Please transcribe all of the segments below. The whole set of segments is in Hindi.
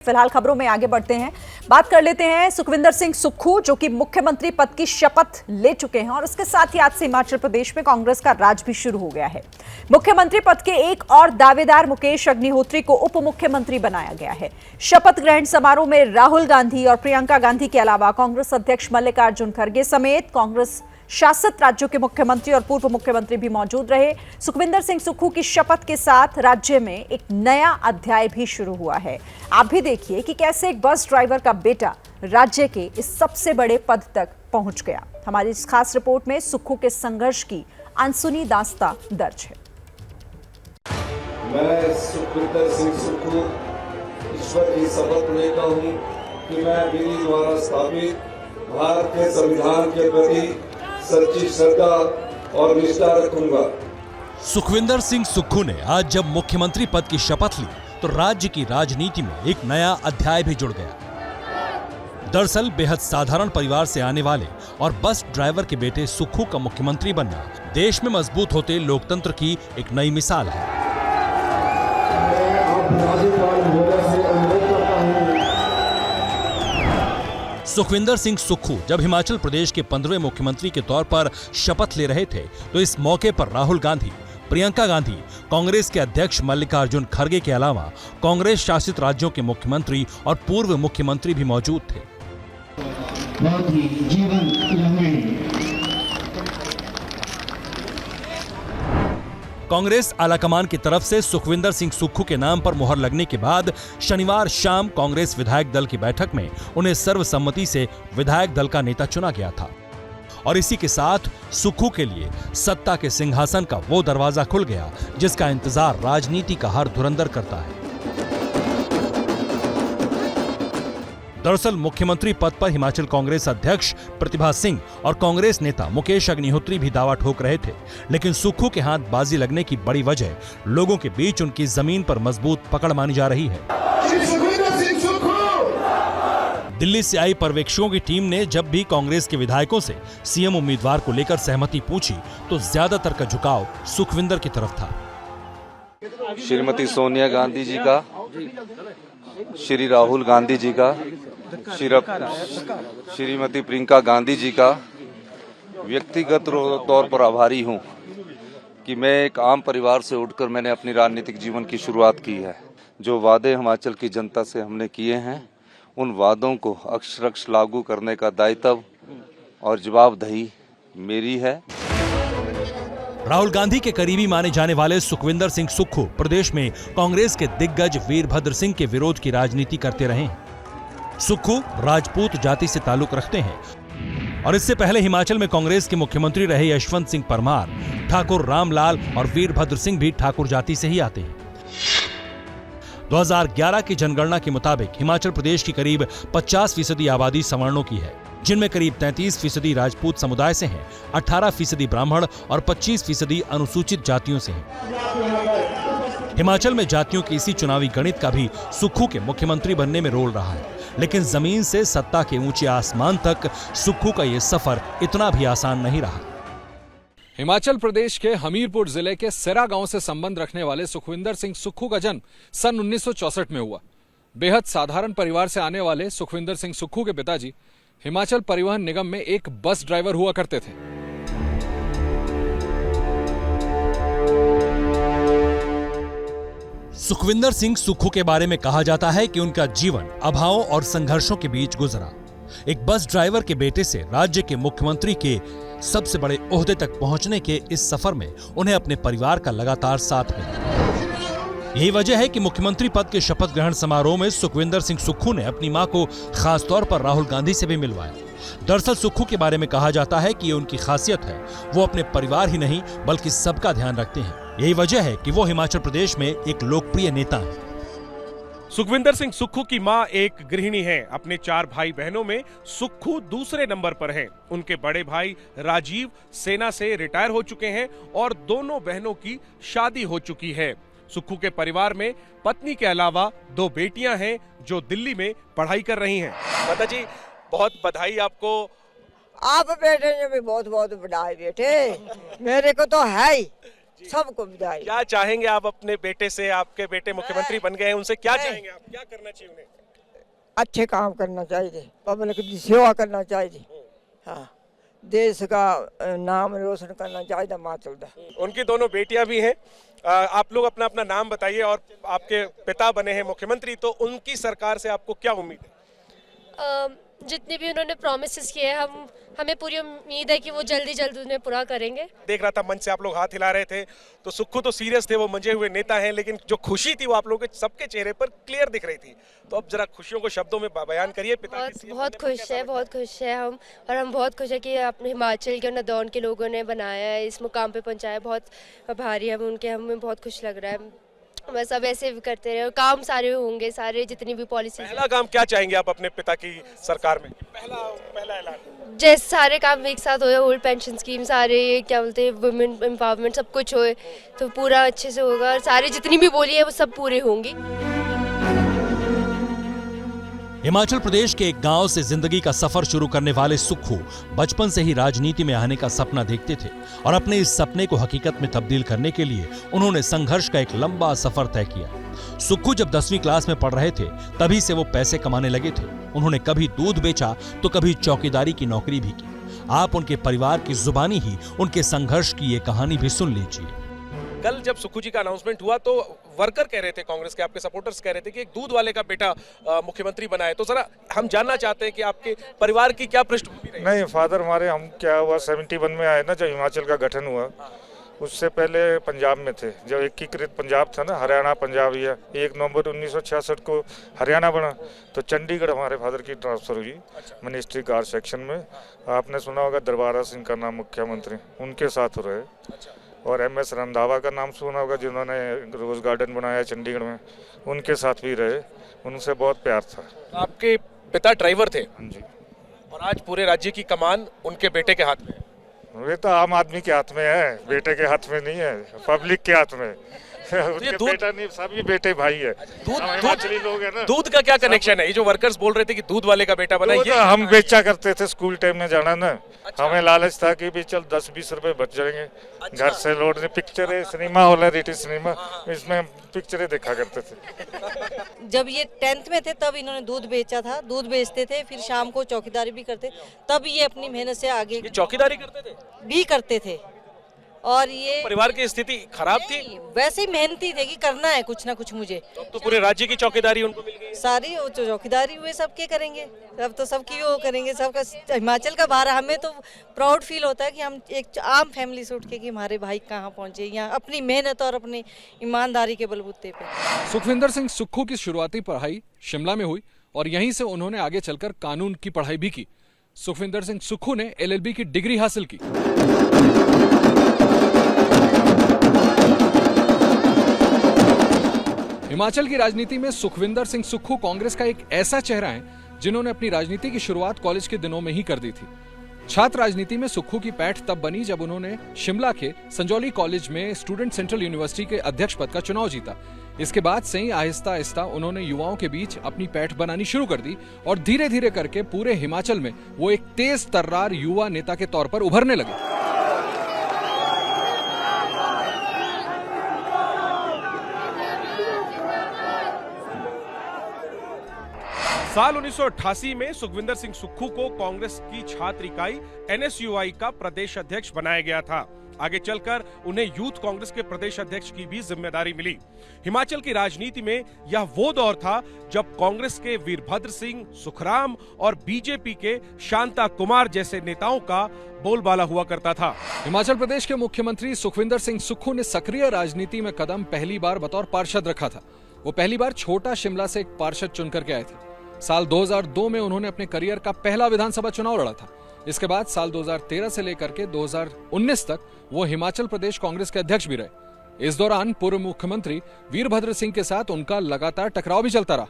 फिलहाल खबरों में आगे बढ़ते हैं। बात कर लेते हैं सुखविंदर सिंह सुक्खू, जो कि मुख्यमंत्री पद की शपथ ले चुके हैं और उसके साथ ही आज से हिमाचल प्रदेश में कांग्रेस का राज भी शुरू हो गया है। मुख्यमंत्री पद के एक और दावेदार मुकेश अग्निहोत्री को उप मुख्यमंत्री बनाया गया है। शपथ ग्रहण समारोह में राहुल गांधी और प्रियंका गांधी के अलावा कांग्रेस अध्यक्ष मल्लिकार्जुन खड़गे समेत कांग्रेस शासित राज्यों के मुख्यमंत्री और पूर्व मुख्यमंत्री भी मौजूद रहे। सुखविंदर सिंह सुक्खू की शपथ के साथ राज्य में एक नया अध्याय भी शुरू हुआ है। आप भी देखिए कि कैसे एक बस ड्राइवर का बेटा राज्य के इस सबसे बड़े पद तक पहुंच गया। हमारी इस खास रिपोर्ट में सुक्खू के संघर्ष की अनसुनी दास्तां दर्ज है। मैं सुखविंदर सिंह सुक्खू ईश्वर की शपथ लेता हूं कि मैं विधि द्वारा स्थापित भारत के संविधान के प्रति सच्ची श्रद्धा और निष्ठा रखूंगा। सुखविंदर सिंह सुक्खू ने आज जब मुख्यमंत्री पद की शपथ ली तो राज्य की राजनीति में एक नया अध्याय भी जुड़ गया। दरअसल बेहद साधारण परिवार से आने वाले और बस ड्राइवर के बेटे सुक्खू का मुख्यमंत्री बनना देश में मजबूत होते लोकतंत्र की एक नई मिसाल है। सुखविंदर सिंह सुक्खू जब हिमाचल प्रदेश के 15वें मुख्यमंत्री के तौर पर शपथ ले रहे थे तो इस मौके पर राहुल गांधी, प्रियंका गांधी, कांग्रेस के अध्यक्ष मल्लिकार्जुन खड़गे के अलावा कांग्रेस शासित राज्यों के मुख्यमंत्री और पूर्व मुख्यमंत्री भी मौजूद थे। बहुत ही जीवन कांग्रेस आलाकमान की तरफ से सुखविंदर सिंह सुक्खू के नाम पर मुहर लगने के बाद शनिवार शाम कांग्रेस विधायक दल की बैठक में उन्हें सर्वसम्मति से विधायक दल का नेता चुना गया था और इसी के साथ सुक्खू के लिए सत्ता के सिंहासन का वो दरवाजा खुल गया जिसका इंतजार राजनीति का हर धुरंधर करता है। दरअसल मुख्यमंत्री पद पर हिमाचल कांग्रेस अध्यक्ष प्रतिभा सिंह और कांग्रेस नेता मुकेश अग्निहोत्री भी दावा ठोक रहे थे, लेकिन सुक्खू के हाथ बाजी लगने की बड़ी वजह लोगों के बीच उनकी जमीन पर मजबूत पकड़ मानी जा रही है। दिल्ली से आई पर्यवेक्षकों की टीम ने जब भी कांग्रेस के विधायकों से सीएम उम्मीदवार को लेकर सहमति पूछी तो ज्यादातर का झुकाव सुखविंदर की तरफ था। श्रीमती सोनिया गांधी जी का, श्री राहुल गांधी जी का, श्रीमती प्रियंका गांधी जी का व्यक्तिगत तौर पर आभारी हूं कि मैं एक आम परिवार से उठकर मैंने अपनी राजनीतिक जीवन की शुरुआत की है। जो वादे हिमाचल की जनता से हमने किए हैं उन वादों को अक्षरशः लागू करने का दायित्व और जवाबदेही मेरी है। राहुल गांधी के करीबी माने जाने वाले सुखविंदर सिंह सुक्खू प्रदेश में कांग्रेस के दिग्गज वीरभद्र सिंह के विरोध की राजनीति करते रहे हैं। सुक्खू राजपूत जाति से ताल्लुक रखते हैं और इससे पहले हिमाचल में कांग्रेस के मुख्यमंत्री रहे यशवंत सिंह परमार, ठाकुर रामलाल और वीरभद्र सिंह भी ठाकुर जाति से ही आते हैं। 2011 की जनगणना के मुताबिक हिमाचल प्रदेश की करीब 50% आबादी सवर्णों की है, जिनमें करीब 33% राजपूत समुदाय से हैं, 18% ब्राह्मण और 25% अनुसूचित जातियों से हैं। हिमाचल में जातियों के इसी चुनावी गणित का भी सुक्खू के मुख्यमंत्री बनने में रोल रहा है, लेकिन जमीन से सत्ता के ऊंचे आसमान तक सुक्खू का ये सफर इतना भी आसान नहीं रहा। हिमाचल प्रदेश के हमीरपुर जिले के सिरा गांव से संबंध रखने वाले सुखविंदर सिंह सुक्खू का जन्म सन 1964 में हुआ। बेहद साधारण परिवार से आने वाले सुखविंदर सिंह सुक्खू के पिताजी हिमाचल परिवहन निगम में एक बस ड्राइवर हुआ करते थे। सुखविंदर सिंह सुक्खू के बारे में कहा जाता है कि उनका जीवन अभावों और संघर्षों के बीच गुजरा। एक बस ड्राइवर के बेटे से राज्य के मुख्यमंत्री के सबसे बड़े ओहदे तक पहुंचने के इस सफर में उन्हें अपने परिवार का लगातार साथ मिला। यही वजह है कि मुख्यमंत्री पद के शपथ ग्रहण समारोह में सुखविंदर सिंह सुक्खू ने अपनी मां को खास तौर पर राहुल गांधी से भी मिलवाया। दरअसल सुक्खू के बारे में कहा जाता है कि ये उनकी खासियत है, वो अपने परिवार ही नहीं बल्कि सबका ध्यान रखते हैं। यही वजह है कि वो हिमाचल प्रदेश में एक लोकप्रिय नेता हैं। सुखविंदर सिंह सुक्खू की मां एक गृहिणी हैं। अपने 4 भाई बहनों में सुक्खू दूसरे नंबर पर हैं। उनके बड़े भाई राजीव सेना से रिटायर हो चुके हैं और दोनों बहनों की शादी हो चुकी है। सुक्खू के परिवार में पत्नी के अलावा 2 बेटियां हैं जो दिल्ली में पढ़ाई कर रही हैं। माता जी बहुत बधाई आपको। आप बेटे ने भी बहुत बहुत बधाई बेटे, मेरे को तो है ही। सबको बधाई। क्या चाहेंगे आप अपने बेटे से? आपके बेटे मुख्यमंत्री बन गए हैं, उनसे क्या चाहेंगे आप? क्या करना चाहिए उन्हें? अच्छे काम करना चाहिए, पब्लिक की सेवा करना चाहिए, हाँ, देश का नाम रोशन करना चाहिए हिमाचल का। उनकी दोनों बेटियां भी हैं। आप लोग अपना अपना नाम बताइए, और आपके पिता बने हैं मुख्यमंत्री, तो उनकी सरकार से आपको क्या उम्मीद है? जितने भी उन्होंने प्रॉमिसेस किए हैं, हमें पूरी उम्मीद है कि वो जल्दी उन्हें पूरा करेंगे। देख रहा था मंच से आप लोग हाथ हिला रहे थे, तो सुक्खू तो सीरियस थे, वो मंजे हुए नेता हैं, लेकिन जो खुशी थी वो आप लोगों के सबके चेहरे पर क्लियर दिख रही थी। तो अब जरा खुशियों को शब्दों में बयान करिए। पिता बहुत खुश है, बहुत खुश है हम, और हम बहुत खुश है कि अपने हिमाचल के नदौन के लोगों ने बनाया है, इस मुकाम पे पहुंचाया। बहुत आभारी है उनके, हमें बहुत खुश लग रहा है। बस अब ऐसे भी करते रहे, काम सारे होंगे, सारे जितनी भी पॉलिसी। पहला काम क्या चाहेंगे आप अपने पिता की सरकार में? पहला ऐलान जैसे सारे काम एक साथ होए, ओल्ड पेंशन स्कीम, सारे क्या बोलते हैं वुमेन एम्पावरमेंट, सब कुछ होए तो पूरा अच्छे से होगा, और सारे जितनी भी बोली है वो सब पूरे होंगी। हिमाचल प्रदेश के एक गांव से जिंदगी का सफर शुरू करने वाले सुक्खू बचपन से ही राजनीति में आने का सपना देखते थे और अपने इस सपने को हकीकत में तब्दील करने के लिए उन्होंने संघर्ष का एक लंबा सफर तय किया। सुक्खू जब 10वीं क्लास में पढ़ रहे थे तभी से वो पैसे कमाने लगे थे। उन्होंने कभी दूध बेचा तो कभी चौकीदारी की नौकरी भी की। आप उनके परिवार की जुबानी ही उनके संघर्ष की ये कहानी भी सुन लीजिए। कल जब सुक्खू जी का अनाउंसमेंट हुआ तो वर्कर कह रहे थे, कांग्रेस के आपके सपोर्टर्स कह रहे थे कि एक दूध वाले का बेटा मुख्यमंत्री बना है। तो जरा हम जानना चाहते हैं कि आपके परिवार की क्या पृष्ठभूमि रही? नहीं, फादर हमारे, हम क्या हुआ 71 में आए ना, जब हिमाचल का गठन हुआ, उससे पहले पंजाब में थे। जब एकीकृत पंजाब था ना, हरियाणा पंजाब, या 1 नवंबर 1966 को हरियाणा बना, तो चंडीगढ़ हमारे फादर की ट्रांसफर हुई मिनिस्ट्री कार सेक्शन में। आपने सुना होगा दरबारा सिंह का नाम मुख्यमंत्री, उनके साथ रहे। और MS रंधावा का नाम सुना होगा, जिन्होंने रोज गार्डन बनाया चंडीगढ़ में, उनके साथ भी रहे। उनसे बहुत प्यार था। आपके पिता ड्राइवर थे? हाँ जी। और आज पूरे राज्य की कमान उनके बेटे के हाथ में है। वे तो आम आदमी के हाथ में है, बेटे के हाथ में नहीं है, पब्लिक के हाथ में। उनके बेटा नहीं, सभी बेटे भाई है। हिमाचली लोग है ना। दूध का क्या कनेक्शन है? ये जो वर्कर्स बोल रहे थे कि दूध वाले का बेटा बना, ये हम बेचा करते थे स्कूल टाइम में जाना ना। हमें लालच था कि भी चल 10-20 रुपए बच जाएंगे। घर से लौटने, पिक्चर है, सिनेमा हॉल है, रिटी सिनेमा, इसमें पिक्चरें देखा करते थे। जब ये 10th में थे तब इन्होंने दूध बेचा था, दूध बेचते थे, फिर शाम को चौकीदारी भी करते, तब ये अपनी मेहनत से आगे ये चौकीदारी करते थे भी करते थे। और ये परिवार की स्थिति खराब थी, वैसे ही मेहनती थे कि करना है कुछ ना कुछ मुझे। तो पूरे राज्य की चौकीदारी उनको मिल गई। सारी चौकीदारी हुए, सबके करेंगे, अब तो सबकी वो करेंगे, सबका हिमाचल का भार। हमें तो प्राउड फील होता है कि हम एक आम फैमिली से उठ के कि हमारे भाई कहाँ पहुँचे, यहाँ अपनी मेहनत और अपनी ईमानदारी के बलबूते पे। सुखविंदर सिंह सुक्खू की शुरुआती पढ़ाई शिमला में हुई और यहीं से उन्होंने आगे चलकर कानून की पढ़ाई भी की। सुखविंदर सिंह सुक्खू ने LLB की डिग्री हासिल की। हिमाचल की राजनीति में सुखविंदर सिंह सुक्खू कांग्रेस का एक ऐसा चेहरा है जिन्होंने अपनी राजनीति की शुरुआत कॉलेज के दिनों में ही कर दी थी। छात्र राजनीति में सुक्खू की पैठ तब बनी जब उन्होंने शिमला के संजौली कॉलेज में स्टूडेंट सेंट्रल यूनिवर्सिटी के अध्यक्ष पद का चुनाव जीता। इसके बाद से ही आहिस्ता आहिस्ता उन्होंने युवाओं के बीच अपनी पैठ बनानी शुरू कर दी और धीरे धीरे करके पूरे हिमाचल में वो एक तेज तर्रार युवा नेता के तौर पर उभरने लगे। साल 1988 में सुखविंदर सिंह सुक्खू को कांग्रेस की छात्र इकाई NSUI का प्रदेश अध्यक्ष बनाया गया था। आगे चलकर उन्हें यूथ कांग्रेस के प्रदेश अध्यक्ष की भी जिम्मेदारी मिली। हिमाचल की राजनीति में यह वो दौर था जब कांग्रेस के वीरभद्र सिंह, सुखराम और बीजेपी के शांता कुमार जैसे नेताओं का बोलबाला हुआ करता था। हिमाचल प्रदेश के मुख्यमंत्री सुखविंदर सिंह सुक्खू ने सक्रिय राजनीति में कदम पहली बार बतौर पार्षद रखा था। वो पहली बार छोटा शिमला से एक पार्षद चुनकर के आए थे। साल 2002 में उन्होंने अपने करियर का पहला विधानसभा चुनाव लड़ा था। इसके बाद साल 2013 से लेकर के 2019 तक वो हिमाचल प्रदेश कांग्रेस के अध्यक्ष भी रहे। इस दौरान पूर्व मुख्यमंत्री वीरभद्र सिंह के साथ उनका लगातार टकराव भी चलता रहा।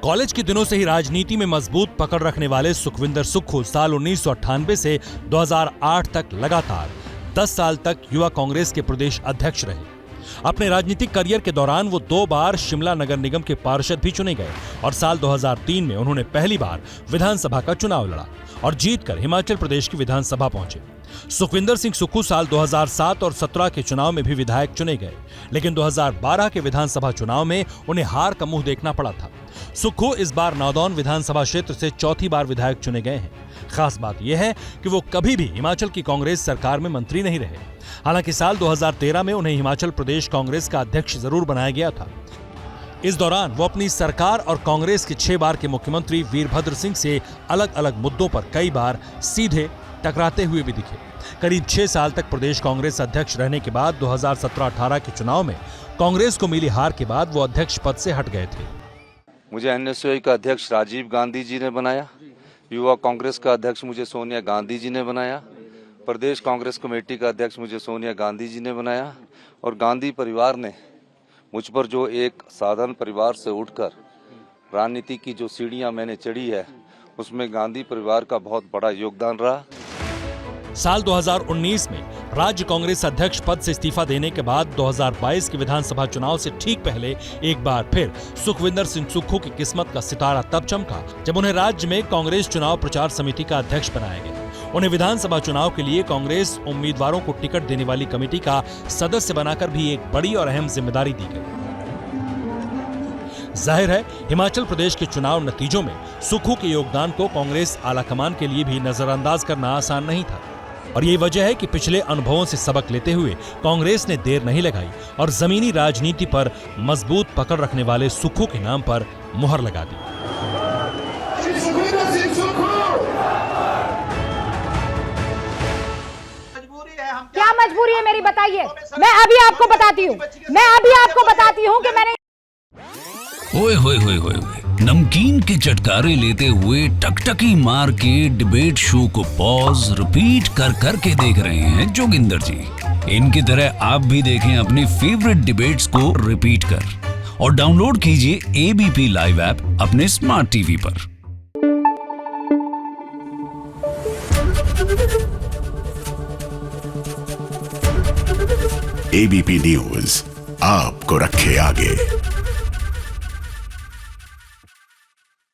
कॉलेज के दिनों से ही राजनीति में मजबूत पकड़ रखने वाले सुखविंदर सुक्खू साल 1998 से 2008 तक लगातार 10 साल तक युवा कांग्रेस के प्रदेश अध्यक्ष रहे। अपने राजनीतिक करियर के दौरान वो 2 बार शिमला नगर निगम के पार्षद भी चुने गए और साल 2003 में उन्होंने पहली बार विधानसभा का चुनाव लड़ा और जीतकर हिमाचल प्रदेश की विधानसभा पहुंचे। सुखविंदर सिंह सुक्खू साल 2007 और 17 के चुनाव में भी विधायक चुने गए, लेकिन 2012 के विधानसभा चुनाव में उन्हें हार का मुंह देखना पड़ा था। सुक्खू इस बार नादौन विधानसभा क्षेत्र से चौथी बार विधायक चुने गए हैं। खास बात यह है कि वो कभी भी हिमाचल की कांग्रेस सरकार में मंत्री नहीं रहे। हालांकि साल 2013 में उन्हें हिमाचल प्रदेश कांग्रेस का अध्यक्ष जरूर बनाया गया था। इस दौरान वो अपनी सरकार और कांग्रेस के 6 बार के मुख्यमंत्री वीरभद्र सिंह से अलग अलग मुद्दों पर कई बार सीधे टकराते हुए भी दिखे। करीब 6 साल तक प्रदेश कांग्रेस अध्यक्ष रहने के बाद 2017-18 के चुनाव में कांग्रेस को मिली हार के बाद वो अध्यक्ष पद से हट गए थे। मुझे एनएसयूआई का अध्यक्ष राजीव गांधी जी ने बनाया, युवा कांग्रेस का अध्यक्ष मुझे सोनिया गांधी जी ने बनाया, प्रदेश कांग्रेस कमेटी का अध्यक्ष मुझे सोनिया गांधी जी ने बनाया और गांधी परिवार ने मुझ पर जो एक साधारण परिवार से उठकर राजनीति की जो सीढ़ियां मैंने चढ़ी है, उसमें गांधी परिवार का बहुत बड़ा योगदान रहा। साल 2019 में राज्य कांग्रेस अध्यक्ष पद से इस्तीफा देने के बाद 2022 के विधानसभा चुनाव से ठीक पहले एक बार फिर सुखविंदर सिंह सुक्खू की किस्मत का सितारा तब चमका जब उन्हें राज्य में कांग्रेस चुनाव प्रचार समिति का अध्यक्ष बनाया गया। उन्हें विधानसभा चुनाव के लिए कांग्रेस उम्मीदवारों को टिकट देने वाली कमेटी का सदस्य बनाकर भी एक बड़ी और अहम जिम्मेदारी दी गई। जाहिर है हिमाचल प्रदेश के चुनाव नतीजों में सुक्खू के योगदान को कांग्रेस आलाकमान के लिए भी नजरअंदाज करना आसान नहीं था और यही वजह है कि पिछले अनुभवों से सबक लेते हुए कांग्रेस ने देर नहीं लगाई और जमीनी राजनीति पर मजबूत पकड़ रखने वाले सुक्खू के नाम पर मुहर लगा दी। क्या मजबूरी है मेरी, बताइए। मैं अभी आपको बताती हूँ कि मैंने ओए होए होए होए नमकीन के चटकारे लेते हुए टकटकी मार के डिबेट शो को पॉज रिपीट कर कर के देख रहे हैं जोगिंदर जी। इनकी तरह आप भी देखें अपनी फेवरेट डिबेट्स को रिपीट कर और डाउनलोड कीजिए एबीपी लाइव ऐप अपने स्मार्ट टीवी पर। एबीपी न्यूज आपको रखे आगे।